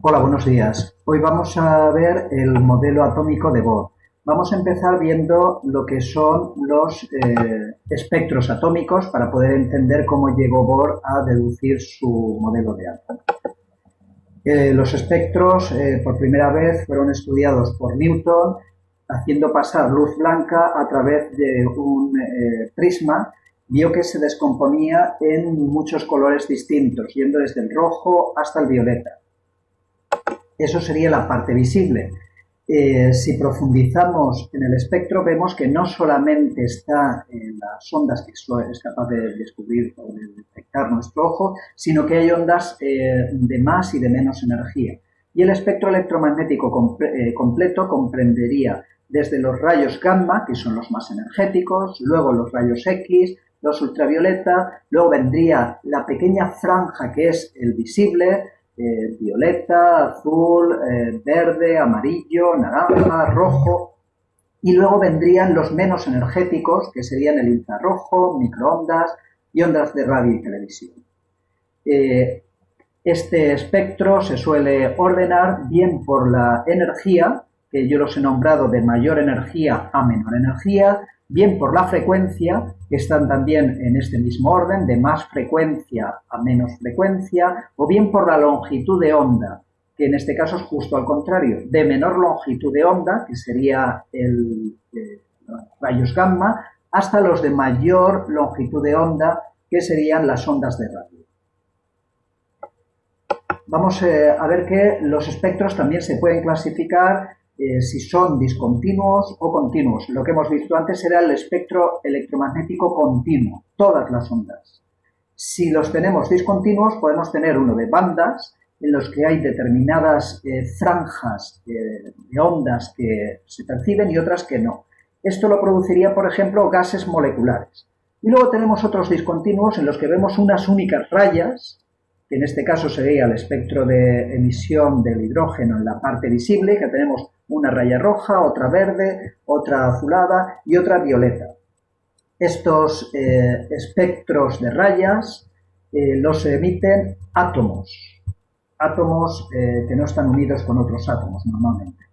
Hola, buenos días. Hoy vamos a ver el modelo atómico de Bohr. Vamos a empezar viendo lo que son los espectros atómicos para poder entender cómo llegó Bohr a deducir su modelo de átomo. Los espectros por primera vez fueron estudiados por Newton haciendo pasar luz blanca a través de un prisma. Vio que se descomponía en muchos colores distintos, yendo desde el rojo hasta el violeta. Eso sería la parte visible. Si profundizamos en el espectro, vemos que no solamente está en las ondas que es capaz de descubrir o de detectar nuestro ojo, sino que hay ondas de más y de menos energía. Y el espectro electromagnético completo comprendería desde los rayos gamma, que son los más energéticos, luego los rayos X, los ultravioleta, luego vendría la pequeña franja que es el visible, violeta, azul, verde, amarillo, naranja, rojo, y luego vendrían los menos energéticos, que serían el infrarrojo, microondas y ondas de radio y televisión. Este espectro se suele ordenar bien por la energía, que yo los he nombrado de mayor energía a menor energía, bien por la frecuencia, que están también en este mismo orden, de más frecuencia a menos frecuencia, o bien por la longitud de onda, que en este caso es justo al contrario, de menor longitud de onda, que sería los rayos gamma, hasta los de mayor longitud de onda, que serían las ondas de radio. Vamos a ver que los espectros también se pueden clasificar si son discontinuos o continuos. Lo que hemos visto antes era el espectro electromagnético continuo, todas las ondas. Si los tenemos discontinuos, podemos tener uno de bandas, en los que hay determinadas franjas de ondas que se perciben y otras que no. Esto lo produciría, por ejemplo, gases moleculares. Y luego tenemos otros discontinuos en los que vemos unas únicas rayas, que en este caso sería el espectro de emisión del hidrógeno en la parte visible, que tenemos una raya roja, otra verde, otra azulada y otra violeta. Estos espectros de rayas los emiten átomos que no están unidos con otros átomos normalmente.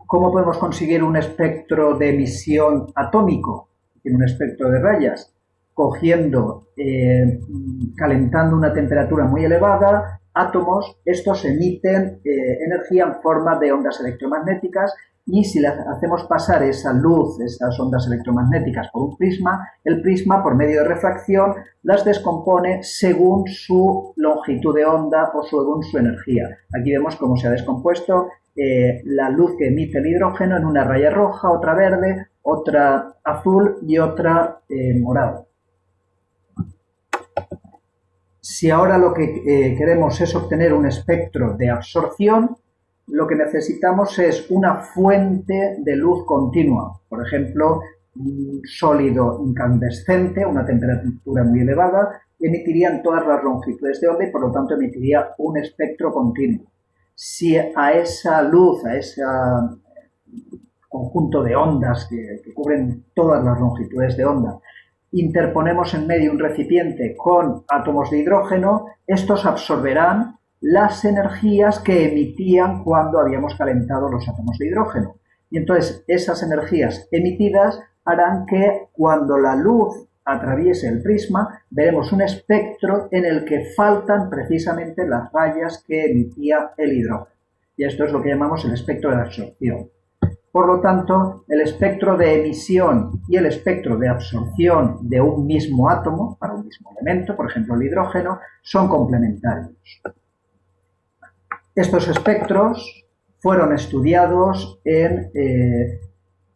¿Cómo podemos conseguir un espectro de emisión atómico en un espectro de rayas? Cogiendo, calentando una temperatura muy elevada, átomos, estos emiten energía en forma de ondas electromagnéticas y si hacemos pasar esa luz, esas ondas electromagnéticas por un prisma, el prisma por medio de refracción las descompone según su longitud de onda o según su energía. Aquí vemos cómo se ha descompuesto la luz que emite el hidrógeno en una raya roja, otra verde, otra azul y otra morada. Si ahora lo que queremos es obtener un espectro de absorción, lo que necesitamos es una fuente de luz continua. Por ejemplo, un sólido incandescente, una temperatura muy elevada, emitiría en todas las longitudes de onda y por lo tanto emitiría un espectro continuo. Si a esa luz, a ese conjunto de ondas que cubren todas las longitudes de onda, interponemos en medio un recipiente con átomos de hidrógeno, estos absorberán las energías que emitían cuando habíamos calentado los átomos de hidrógeno. Y entonces esas energías emitidas harán que cuando la luz atraviese el prisma, veremos un espectro en el que faltan precisamente las rayas que emitía el hidrógeno. Y esto es lo que llamamos el espectro de absorción. Por lo tanto, el espectro de emisión y el espectro de absorción de un mismo átomo, para un mismo elemento, por ejemplo el hidrógeno, son complementarios. Estos espectros fueron estudiados en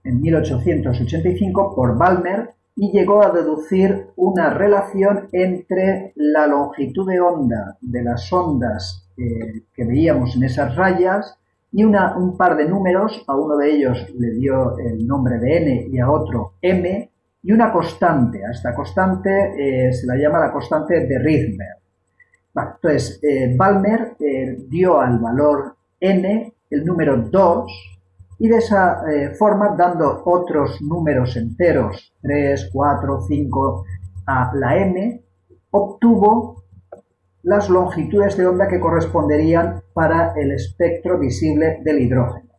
1885 por Balmer y llegó a deducir una relación entre la longitud de onda de las ondas que veíamos en esas rayas y un par de números, a uno de ellos le dio el nombre de n y a otro m, y una constante. A esta constante se la llama la constante de Rydberg. Vale, entonces, Balmer dio al valor n el número 2 y de esa forma, dando otros números enteros, 3, 4, 5, a la m, obtuvo las longitudes de onda que corresponderían para el espectro visible del hidrógeno.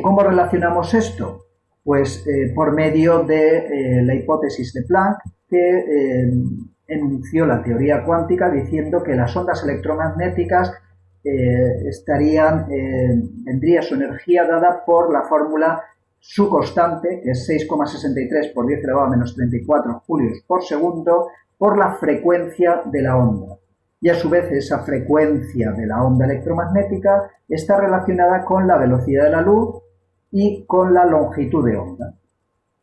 ¿Cómo relacionamos esto? Pues por medio de la hipótesis de Planck, que enunció la teoría cuántica diciendo que las ondas electromagnéticas tendría su energía dada por la fórmula su constante, que es 6,63 por 10 elevado a menos 34 julios por segundo, por la frecuencia de la onda. Y a su vez esa frecuencia de la onda electromagnética está relacionada con la velocidad de la luz y con la longitud de onda.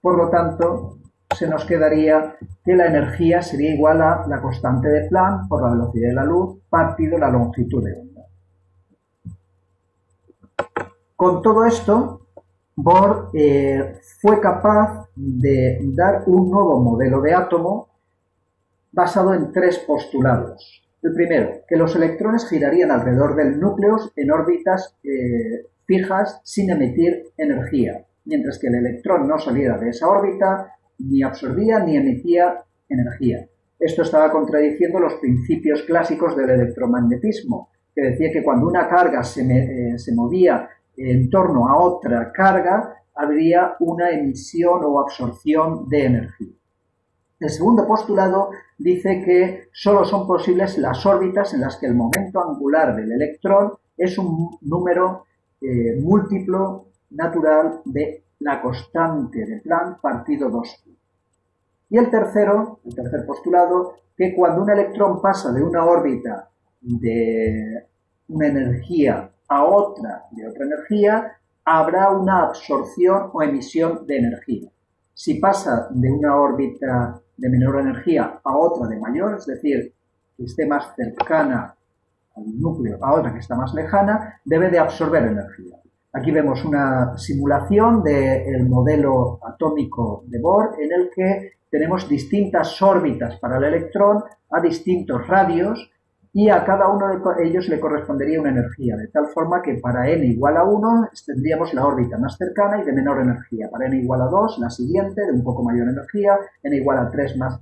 Por lo tanto, se nos quedaría que la energía sería igual a la constante de Planck por la velocidad de la luz partido la longitud de onda. Con todo esto, Bohr fue capaz de dar un nuevo modelo de átomo basado en 3 postulados. El primero, que los electrones girarían alrededor del núcleo en órbitas fijas sin emitir energía, mientras que el electrón no saliera de esa órbita, ni absorbía ni emitía energía. Esto estaba contradiciendo los principios clásicos del electromagnetismo, que decía que cuando una carga se movía en torno a otra carga, habría una emisión o absorción de energía. El segundo postulado dice que solo son posibles las órbitas en las que el momento angular del electrón es un número múltiplo natural de la constante de Planck partido 2pi. Y el tercer postulado, que cuando un electrón pasa de una órbita de una energía a otra de otra energía, habrá una absorción o emisión de energía. Si pasa de una órbita de menor energía a otra de mayor, es decir, que esté más cercana al núcleo a otra que está más lejana, debe de absorber energía. Aquí vemos una simulación del modelo atómico de Bohr en el que tenemos distintas órbitas para el electrón a distintos radios y a cada uno de ellos le correspondería una energía, de tal forma que para n igual a 1 tendríamos la órbita más cercana y de menor energía. Para n igual a 2, la siguiente, de un poco mayor energía, n igual a 3 más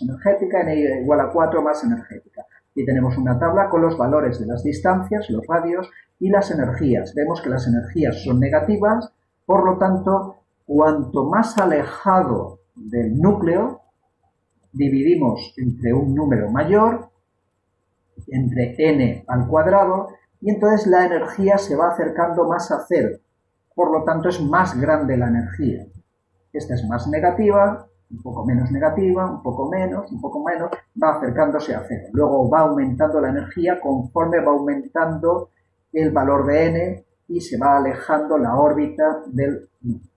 energética, n igual a 4 más energética. Y tenemos una tabla con los valores de las distancias, los radios y las energías. Vemos que las energías son negativas, por lo tanto, cuanto más alejado del núcleo, dividimos entre un número mayor, entre n al cuadrado, y entonces la energía se va acercando más a cero. Por lo tanto, es más grande la energía. Esta es más negativa, un poco menos negativa, un poco menos, va acercándose a cero. Luego va aumentando la energía conforme va aumentando el valor de n y se va alejando la órbita del núcleo.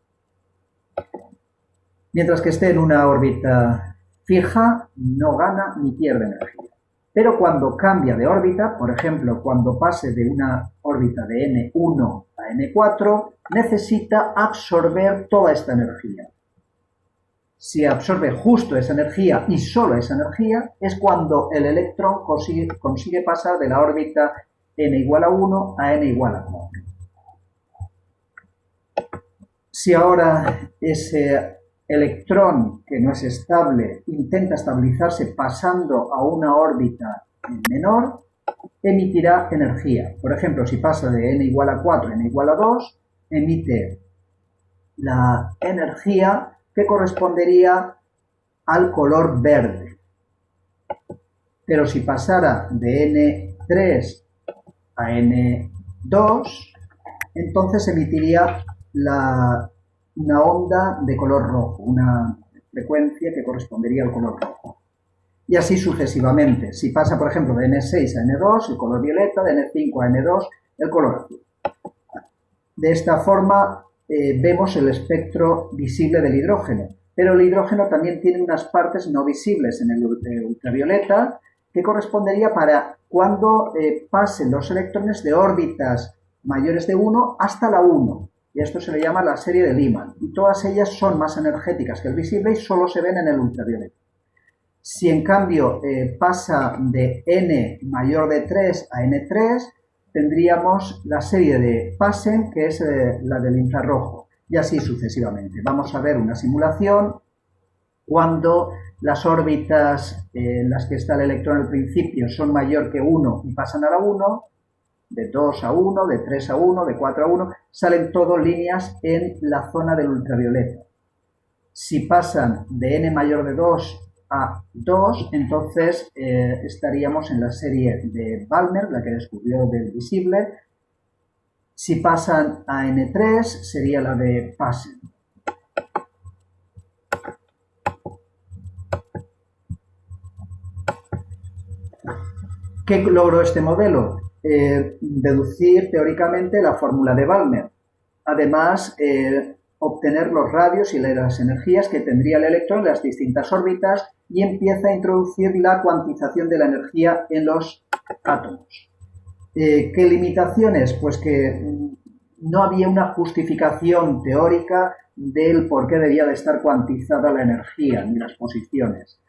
Mientras que esté en una órbita fija, no gana ni pierde energía. Pero cuando cambia de órbita, por ejemplo, cuando pase de una órbita de n1 a n4, necesita absorber toda esta energía. Si absorbe justo esa energía y solo esa energía, es cuando el electrón consigue pasar de la órbita n igual a 1 a n igual a 4. Si ahora ese electrón que no es estable intenta estabilizarse pasando a una órbita menor, emitirá energía. Por ejemplo, si pasa de n igual a 4 a n igual a 2, emite la energía que correspondería al color verde. Pero si pasara de n3 a n2, entonces emitiría una onda de color rojo, una frecuencia que correspondería al color rojo. Y así sucesivamente. Si pasa, por ejemplo, de n6 a n2, el color violeta, de n5 a n2, el color azul. De esta forma vemos el espectro visible del hidrógeno, pero el hidrógeno también tiene unas partes no visibles en el ultravioleta que correspondería para cuando pasen los electrones de órbitas mayores de 1 hasta la 1. Y esto se le llama la serie de Lyman. Y todas ellas son más energéticas que el visible y solo se ven en el ultravioleta. Si en cambio pasa de n mayor de 3 a n3, tendríamos la serie de Paschen, que es la del infrarrojo. Y así sucesivamente. Vamos a ver una simulación cuando las órbitas en las que está el electrón al principio son mayor que 1 y pasan a la 1, de 2 a 1, de 3 a 1, de 4 a 1, salen todas líneas en la zona del ultravioleta. Si pasan de n mayor de 2 a 2, entonces estaríamos en la serie de Balmer, la que descubrió del visible. Si pasan a n3, sería la de Paschen. ¿Qué logró este modelo? Deducir teóricamente la fórmula de Balmer. Además, obtener los radios y las energías que tendría el electrón en las distintas órbitas y empieza a introducir la cuantización de la energía en los átomos. ¿Qué limitaciones? Pues que no había una justificación teórica del por qué debía de estar cuantizada la energía ni las posiciones.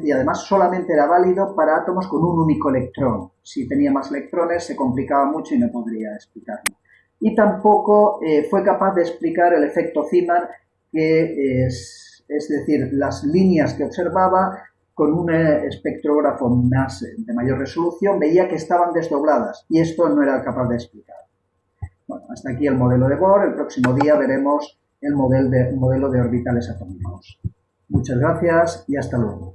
Y además solamente era válido para átomos con un único electrón. Si tenía más electrones se complicaba mucho y no podría explicarlo. Y tampoco fue capaz de explicar el efecto Zeeman, que es decir, las líneas que observaba con un espectrógrafo de mayor resolución veía que estaban desdobladas y esto no era capaz de explicar. Bueno, hasta aquí el modelo de Bohr. El próximo día veremos el modelo de orbitales atómicos. Muchas gracias y hasta luego.